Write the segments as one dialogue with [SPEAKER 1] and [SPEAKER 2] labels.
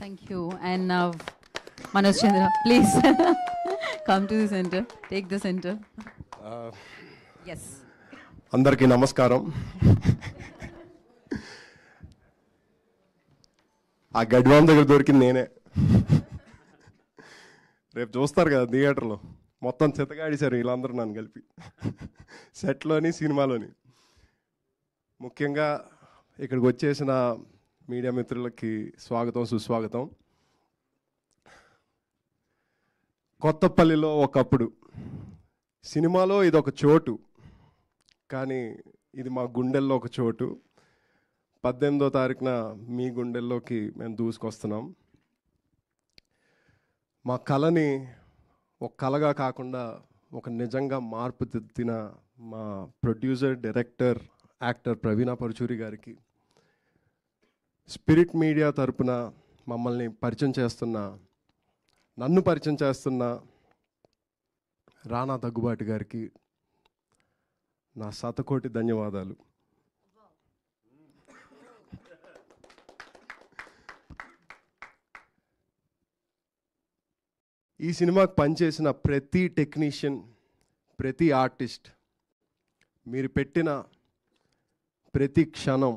[SPEAKER 1] Thank you. And now, Manoj Chandra, please come to the center. Take the center. Yes.
[SPEAKER 2] అందరికీ నమస్కారం. ఆ గడ్వాన్ దగ్గర దొరికింది నేనే. రేపు చూస్తారు కదా థియేటర్లో, మొత్తం చితగాడిశారు వీళ్ళందరూ నన్ను కలిపి, సెట్లోని సినిమాలోని. ముఖ్యంగా ఇక్కడికి వచ్చేసిన మీడియా మిత్రులకి స్వాగతం, సుస్వాగతం. కొత్తపల్లిలో ఒకప్పుడు సినిమాలో ఇది ఒక చోటు, కానీ ఇది మా గుండెల్లో ఒక చోటు. 18వ తారీఖున మీ గుండెల్లోకి మేము దూసుకొస్తున్నాం. మా కళని ఒక కళగా కాకుండా ఒక నిజంగా మార్పు తెత్తిన మా ప్రొడ్యూసర్, డైరెక్టర్, యాక్టర్ ప్రవీణ పరుచూరి గారికి, స్పిరిట్ మీడియా తరపున మమ్మల్ని పరిచయం చేస్తున్న, నన్ను పరిచయం చేస్తున్న రానా దగ్గుబాటి గారికి నా శతకోటి ధన్యవాదాలు. ఈ సినిమాకి పనిచేసిన ప్రతి టెక్నీషియన్, ప్రతి ఆర్టిస్ట్, మీరు పెట్టిన ప్రతి క్షణం,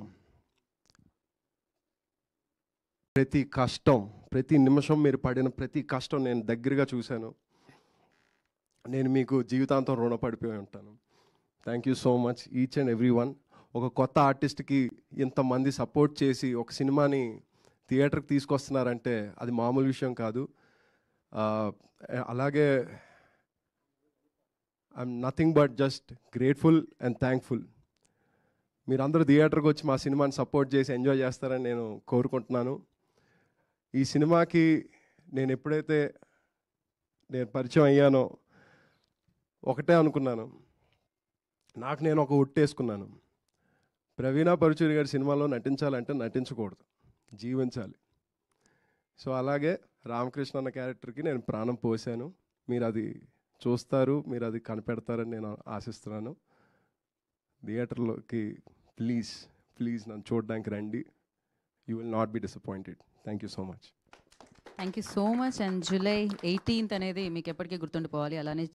[SPEAKER 2] ప్రతి కష్టం, ప్రతి నిమిషం, మీరు పడిన ప్రతి కష్టం నేను దగ్గరగా చూశాను. నేను మీకు జీవితాంతం రుణపడిపోయి ఉంటాను. Thank you so much each and every one. ఒక కొత్త ఆర్టిస్ట్కి ఇంతమంది సపోర్ట్ చేసి ఒక సినిమాని థియేటర్కి తీసుకొస్తున్నారంటే అది మామూలు విషయం కాదు. అలాగే I'm nothing but just grateful and thankful. మీరందరూ థియేటర్కి వచ్చి మా సినిమాని సపోర్ట్ చేసి ఎంజాయ్ చేస్తారని నేను కోరుకుంటున్నాను. ఈ సినిమాకి నేను ఎప్పుడైతే పరిచయం అయ్యానో ఒకటే అనుకున్నాను, నాకు నేను ఒక ఒట్టేసుకున్నాను, ప్రవీణ పరుచూరి గారి సినిమాలో నటించాలంటే నటించకూడదు, జీవించాలి. సో అలాగే రామకృష్ణ అన్న క్యారెక్టర్కి నేను ప్రాణం పోసాను. మీరు అది చూస్తారు, మీరు అది కనిపెడతారని నేను ఆశిస్తున్నాను. థియేటర్లోకి ప్లీజ్ ప్లీజ్ నన్ను చూడడానికి రండి. You will not be disappointed. Thank you so much.
[SPEAKER 1] Thank you so much. And July 18th అనేది మీకు ఎప్పటికీ గుర్తుండిపోవాలి. అలానే